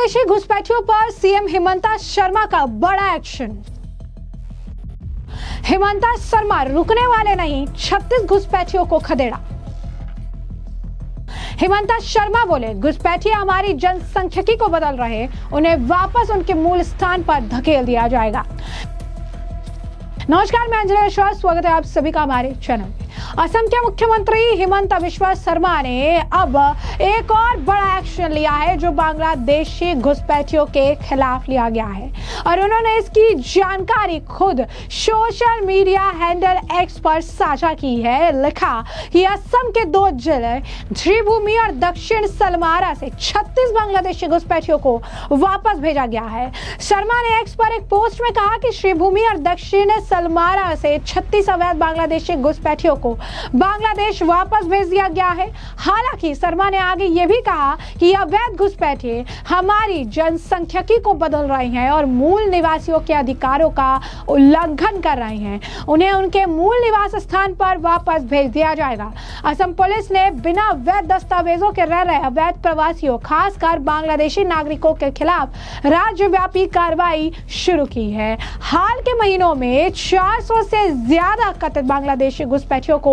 बांग्लादेशी घुसपैठियों पर सीएम हेमंता शर्मा का बड़ा एक्शन। हेमंता शर्मा रुकने वाले नहीं, 36 घुसपैठियों को खदेड़ा। हेमंता शर्मा बोले, घुसपैठिए हमारी जनसंख्यिकी को बदल रहे, उन्हें वापस उनके मूल स्थान पर धकेल दिया जाएगा। नमस्कार, मैं अंजलि विश्वास, स्वागत है आप सभी का हमारे चैनल में। असम के मुख्यमंत्री हेमंता बिस्वा शर्मा ने अब एक और बड़ा एक्शन लिया है जो बांग्लादेशी घुसपैठियों के खिलाफ लिया गया है और उन्होंने इसकी जानकारी खुद सोशल मीडिया हैंडल एक्स पर साझा की है। लिखा कि असम के 2 जिले श्रीभूमि और दक्षिण सलमारा से 36 बांग्लादेशी घुसपैठियों को वापस भेजा गया है। शर्मा ने एक्स पर एक पोस्ट में कहा कि श्रीभूमि और दक्षिण सलमारा से 36 अवैध बांग्लादेशी घुसपैठियों को बांग्लादेश वापस भेज दिया गया है। हालांकि शर्मा ने आगे ये भी कहा कि अवैध घुसपैठिए हमारी जनसंख्यिकी को बदल रहे हैं और मूल निवासियों के अधिकारों का उल्लंघन कर रहे हैं, उन्हें उनके मूल निवास स्थान पर वापस भेज दिया जाएगा। असम पुलिस ने बिना वैध दस्तावेजों के रह रहे अवैध प्रवासियों, खासकर बांग्लादेशी नागरिकों के खिलाफ राज्यव्यापी कार्रवाई शुरू की है। हाल के महीनों में 400 से ज्यादा कथित बांग्लादेशी घुसपैठियों को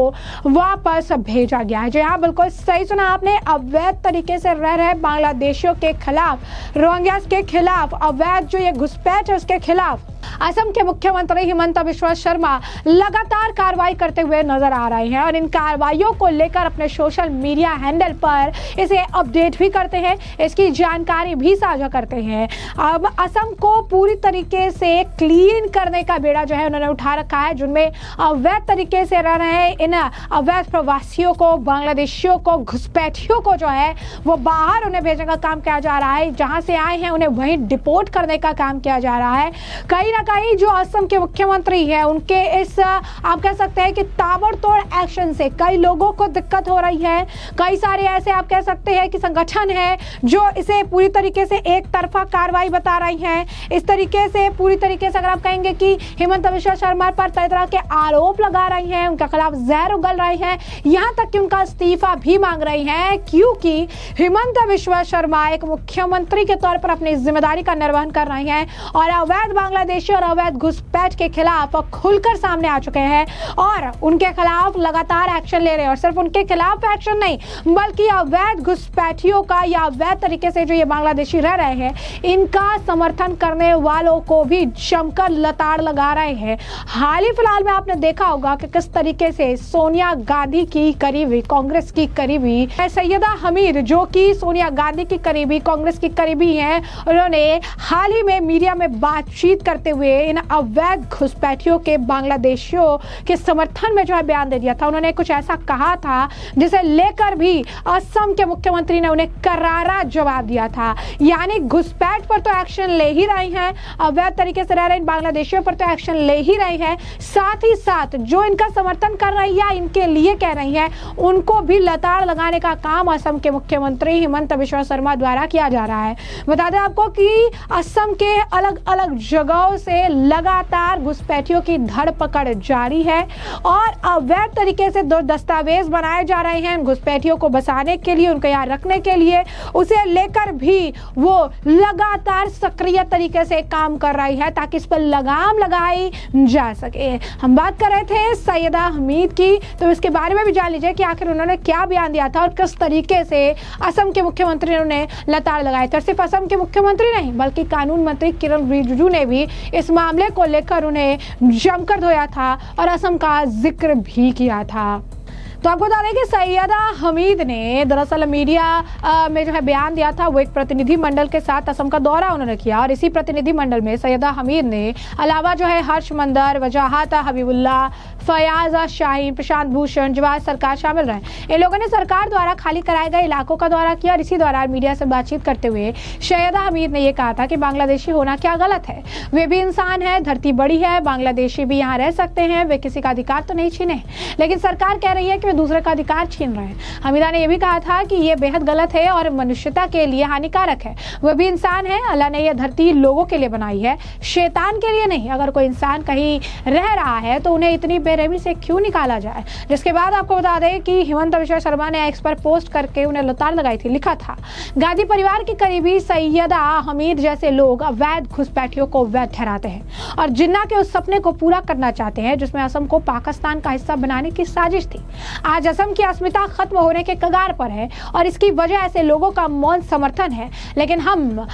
वापस भेजा गया है। जी हाँ, बिल्कुल सही सुना आपने। अवैध तरीके से रह रहे बांग्लादेशियों के खिलाफ, रोहिंग्यास के खिलाफ, अवैध जो ये घुसपैठ है उसके खिलाफ असम के मुख्यमंत्री हेमंता बिस्वा शर्मा लगातार कार्रवाई करते हुए नजर आ रहे हैं और इन कार्रवाइयों को लेकर अपने सोशल मीडिया हैंडल पर इसे अपडेट भी करते हैं, इसकी जानकारी भी साझा करते हैं। अब असम को पूरी तरीके से क्लीन करने का बेड़ा जो है उन्होंने उठा रखा है, जिनमें अवैध तरीके से रह रहे हैं इन अवैध प्रवासियों को, बांग्लादेशियों को, घुसपैठियों को जो है वो बाहर उन्हें भेजने का काम किया जा रहा है। जहां से आए हैं उन्हें वहीं डिपोर्ट करने का काम किया जा रहा है। कहीं ना कहीं जो असम के मुख्यमंत्री है उनके इस आप कह सकते हैं कि ताबड़तोड़ एक्शन से कई लोगों को दिक्कत हो रही है। कई सारे ऐसे आप कह सकते हैं कि संगठन है जो इसे पूरी तरीके से एक तरफा कार्रवाई बता रही हैं। इस तरीके से पूरी तरीके से अगर आप कहेंगे कि हेमंता बिस्वा शर्मा पर तरह तरह के आरोप लगा रही हैं, उनके खिलाफ जहर उगल रहे हैं, यहाँ तक कि उनका इस्तीफा भी मांग रही हैं, क्योंकि हेमंता बिस्वा शर्मा एक मुख्यमंत्री के तौर पर अपनी जिम्मेदारी का निर्वहन कर रही हैं और अवैध बांग्लादेशी और अवैध घुसपैठ के खिलाफ खुलकर सामने आ चुके हैं और उनके खिलाफ लगातार एक्शन ले रहे हैं। और सिर्फ उनके खिलाफ एक्शन नहीं, बल्कि अवैध घुसपैठियों का या अवैध तरीके से जो ये बांग्लादेशी रह रहे हैं इनका समर्थन करने वालों को भी जमकर लताड़ लगा रहे हैं। हाल ही फिलहाल में आपने देखा होगा कि किस तरीके से सोनिया गांधी की करीबी, कांग्रेस की करीबी सैयदा हमीद, जो कि सोनिया गांधी की करीबी, कांग्रेस की करीबी हैं, उन्होंने हाल ही में मीडिया में बातचीत करते हुए इन अवैध घुसपैठियों के बांग्लादेशियों के समर्थन में जो है बयान दे दिया था। उन्होंने कुछ ऐसा कहा था जिसे लेकर भी असम के मुख्यमंत्री ने उन्हें करारा जवाब दिया था। यानी घुसपैठ पर तो एक्शन ले ही रही हैं, अवैध तरीके से रह रहे इन बांग्लादेशियों पर तो एक्शन ले ही रही है, साथ ही साथ जो इनका समर्थन कर रही है, इनके लिए कह रही है, उनको भी लताड़ लगाने का काम असम के मुख्यमंत्री हेमंता बिस्वा शर्मा द्वारा किया जा रहा है। बता दें आपको कि असम के अलग अलग जगहों से लगातार घुसपैठियों की धरपकड़ जारी है और अवैध तरीके से 2 दस्तावेज बनाए जा रहे हैं घुसपैठियों को बसाने के लिए, उनको यहाँ रखने के लिए। उसे लेकर भी वो लगातार सक्रिय तरीके से काम कर रही है ताकि इस पर लगाम लगाई जा सके। हम बात कर रहे थे सैयदा हमीद की, तो इसके बारे में भी जान लीजिए कि आखिर उन्होंने क्या बयान दिया था और किस तरीके से असम के मुख्यमंत्री ने उन्हें लताड़ लगाए थे। सिर्फ असम के मुख्यमंत्री नहीं, बल्कि कानून मंत्री किरण रिजिजू ने भी इस मामले को लेकर उन्हें जमकर धोया था और असम का जिक्र भी किया था। तो आपको बता दें कि सैयदा हमीद ने दरअसल मीडिया में जो है बयान दिया था, वो एक प्रतिनिधि मंडल के साथ असम का दौरा उन्होंने किया और इसी प्रतिनिधि मंडल में सैयदा हमीद ने अलावा जो है हर्ष मंदर, वजाहत हबीबुल्ला, फयाज शाहीन, प्रशांत भूषण, जवाहर सरकार शामिल रहे। इन लोगों ने सरकार द्वारा खाली कराए गए इलाकों का दौरा किया और इसी दौरान मीडिया से बातचीत करते हुए सैयदा हमीद ने यह कहा था कि बांग्लादेशी होना क्या गलत है, वे भी इंसान है, धरती बड़ी है, बांग्लादेशी भी यहाँ रह सकते हैं, वे किसी का अधिकार तो नहीं छीने। लेकिन सरकार कह रही है कि में दूसरे का अधिकार छीन रहे हैं। हमीदा ने यह भी कहा था कि ये बेहद गलत है और मनुष्यता के लिए हानिकारक है। वह भी इंसान है, अल्लाह ने यह धरती लोगों के लिए बनाई है, शैतान के लिए नहीं। अगर कोई इंसान कहीं रह रहा है तो उन्हें इतनी बेरहमी से क्यों निकाला जाए। जिसके बाद आपको बता दें कि हिमंत बिश्वा शर्मा ने एक्स पर पोस्ट करके उन्हें लताड़ लगाई थी। लिखा था, गांधी परिवार की करीबी सैयदा हमीद जैसे लोग अवैध घुसपैठियों को वैध ठहराते हैं और जिन्ना के उस सपने को पूरा करना चाहते हैं जिसमें असम को पाकिस्तान का हिस्सा बनाने की साजिश थी। आज असम की अस्मिता खत्म होने के कगार पर है और इसकी वजह ऐसे लोगों का मौन समर्थन है। लेकिन हम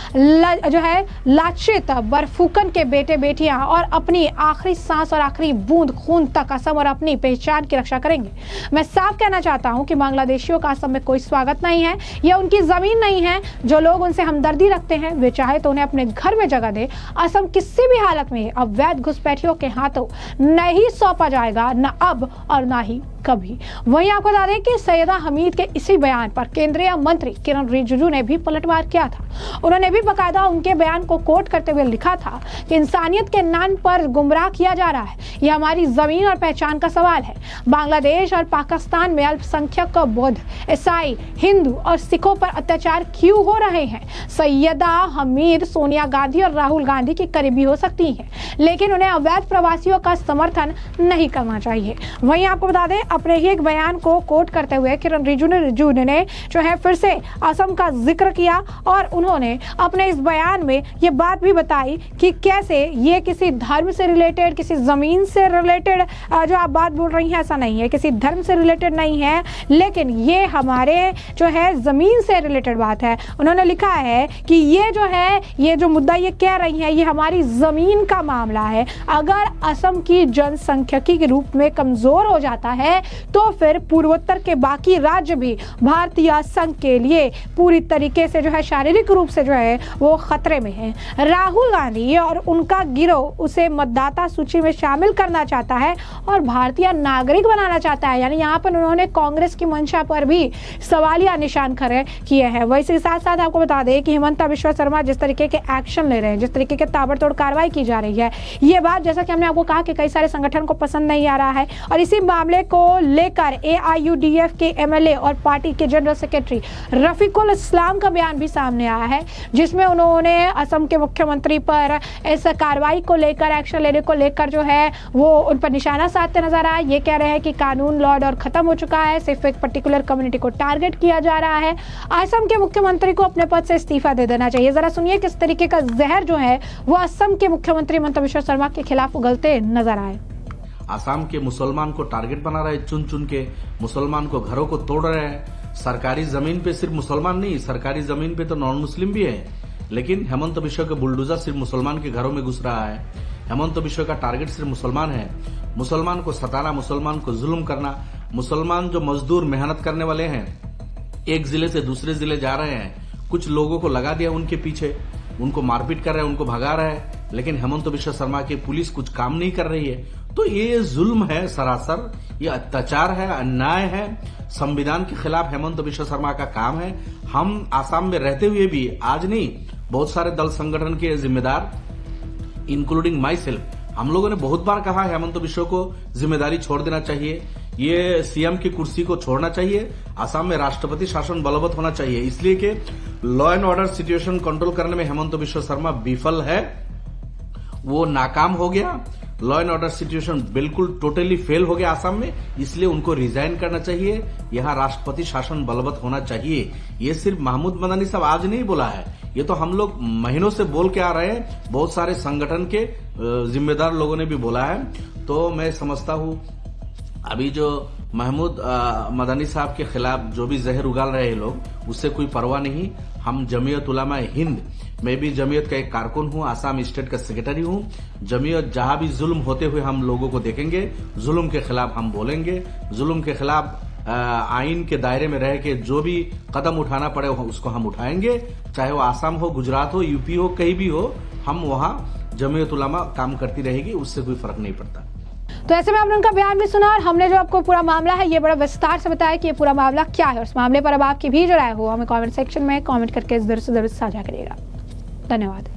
लाचित बरफूकन के बेटे बेटियां और अपनी आखिरी सांस और आखिरी बूंद खून तक असम और अपनी पहचान की रक्षा करेंगे। मैं साफ कहना चाहता हूं कि बांग्लादेशियों का असम में कोई स्वागत नहीं है, यह उनकी जमीन नहीं है। जो लोग उनसे हमदर्दी रखते हैं वे चाहे तो उन्हें अपने घर में जगह दे। असम किसी भी हालत में अवैध घुसपैठियों के हाथों नहीं सौंपा जाएगा, न अब और न ही कभी। वहीं आपको बता दें कि सैयदा हमीद के इसी बयान पर केंद्रीय मंत्री किरण रिजिजू ने भी पलटवार किया था। उन्होंने भी बकायदा उनके बयान को कोट करते हुए लिखा था कि इंसानियत के नाम पर गुमराह किया जा रहा है। यह हमारी जमीन और पहचान का सवाल है। बांग्लादेश और पाकिस्तान में अल्पसंख्यक बौद्ध, ईसाई, हिंदू और सिखों पर अत्याचार क्यों हो रहे हैं। सैयदा हमीद सोनिया गांधी और राहुल गांधी की करीबी हो सकती है, लेकिन उन्हें अवैध प्रवासियों का समर्थन नहीं करना चाहिए। वहीं आपको बता दें, अपने ही एक बयान को कोट करते हुए किरण रिजिजू ने जो है फिर से असम का जिक्र किया और उन्होंने अपने इस बयान में ये बात भी बताई कि कैसे ये किसी धर्म से रिलेटेड, किसी जमीन से रिलेटेड जो आप बात बोल रही हैं ऐसा नहीं है, किसी धर्म से रिलेटेड नहीं है, लेकिन ये हमारे जो है जमीन से रिलेटेड बात है। उन्होंने लिखा है कि ये जो है, ये जो मुद्दा ये कह रही है, ये हमारी जमीन का मामला है। अगर असम की जनसंख्यिकी के रूप में कमजोर हो जाता है तो फिर पूर्वोत्तर के बाकी राज्य भी भारतीय संघ के लिए पूरी तरीके से जो है शारीरिक रूप से जो है वो खतरे में है। राहुल गांधी और उनका गिरोह उसे मतदाता सूची में शामिल करना चाहता है और भारतीय नागरिक बनाना चाहता है। यानी यहाँ पर उन्होंने कांग्रेस की मंशा पर भी सवालिया निशान खड़े किए हैं। वैसे साथ साथ आपको बता दें कि हिमंत बिश्वा शर्मा जिस तरीके के एक्शन ले रहे हैं, जिस तरीके के ताबड़तोड़ कार्रवाई की जा रही है, ये बात जैसा कि हमने आपको कहा कि कई सारे संगठन को पसंद नहीं आ रहा है और इसी मामले को लेकर AIUDF के MLA और पार्टी के जनरल सेक्रेटरी रफीकुल इस्लाम का बयान भी सामने आया है, जिसमें उन्होंने असम के मुख्यमंत्री पर इस कार्रवाई को लेकर, एक्शन लेने को लेकर जो है वो उन पर निशाना साधते नजर आया। ये कह रहे हैं कि कानून लॉ और खत्म हो चुका है, सिर्फ एक पर्टिकुलर कम्युनिटी को टारगेट किया जा रहा है। असम के मुख्यमंत्री को अपने पद से इस्तीफा दे देना चाहिए। जरा सुनिए किस तरीके का जहर जो है वो असम के मुख्यमंत्री हिमंत बिश्वा शर्मा के खिलाफ उगलते नजर आए। आसाम के मुसलमान को टारगेट बना रहे, चुन चुन के मुसलमान को घरों को तोड़ रहे हैं। सरकारी जमीन पे सिर्फ मुसलमान नहीं, सरकारी जमीन पे तो नॉन मुस्लिम भी है, लेकिन हेमंत बिश्वा का बुलडोजर सिर्फ मुसलमान के घरों में घुस रहा है। हेमंत बिश्वा का टारगेट सिर्फ मुसलमान है। मुसलमान को सताना, मुसलमान को जुल्म करना। मुसलमान जो मजदूर मेहनत करने वाले हैं, एक जिले से दूसरे जिले जा रहे हैं, कुछ लोगों को लगा दिया उनके पीछे, उनको मारपीट कर रहे हैं, उनको भगा रहे हैं, लेकिन हेमंत बिश्वा शर्मा की पुलिस कुछ काम नहीं कर रही है। तो ये जुल्म है सरासर, ये अत्याचार है, अन्याय है, संविधान के खिलाफ हेमंत बिश्वा शर्मा का काम है। हम आसाम में रहते हुए भी आज नहीं, बहुत सारे दल संगठन के जिम्मेदार इंक्लूडिंग माई सेल्फ, हम लोगों ने बहुत बार कहा हेमंत बिश्वा को जिम्मेदारी छोड़ देना चाहिए, ये सीएम की कुर्सी को छोड़ना चाहिए, आसाम में राष्ट्रपति शासन बलवत्त होना चाहिए, इसलिए कि law and order situation control करने में हेमंत बिश्वा शर्मा विफल है, वो नाकाम हो गया। लॉ एंड ऑर्डर सिचुएशन बिल्कुल टोटली फेल हो गया आसाम में, इसलिए उनको रिजाइन करना चाहिए, यहाँ राष्ट्रपति शासन बलवत्त होना चाहिए। ये सिर्फ महमूद मदनी साहब आज नहीं बोला है, ये तो हम लोग महीनों से बोल के आ रहे हैं, बहुत सारे संगठन के जिम्मेदार लोगों ने भी बोला है। तो मैं समझता हूँ अभी जो महमूद मदनी साहब के खिलाफ जो भी जहर उगाल रहे हैं लोग, उससे कोई परवाह नहीं। हम जमीयत उलमा हिंद, मैं भी जमीयत का एक कारकुन हूँ, आसाम स्टेट का सेक्रेटरी हूँ। जमीयत जहां भी जुल्म होते हुए हम लोगों को देखेंगे, जुल्म के खिलाफ हम बोलेंगे, जुल्म के खिलाफ आइन के दायरे में रह के जो भी कदम उठाना पड़े उसको हम उठाएंगे, चाहे वो आसाम हो, गुजरात हो, यूपी हो, कहीं भी हो, हम वहां जमीयत उलमा काम करती रहेगी, उससे कोई फर्क नहीं पड़ता। तो ऐसे में हमने उनका बयान भी सुना और हमने जो आपको पूरा मामला है ये बड़ा विस्तार से बताया कि ये पूरा मामला क्या है। उस मामले पर अब आपकी भी जो राय हो हमें कमेंट सेक्शन में कमेंट करके जरूर से जरूर साझा करिएगा। धन्यवाद।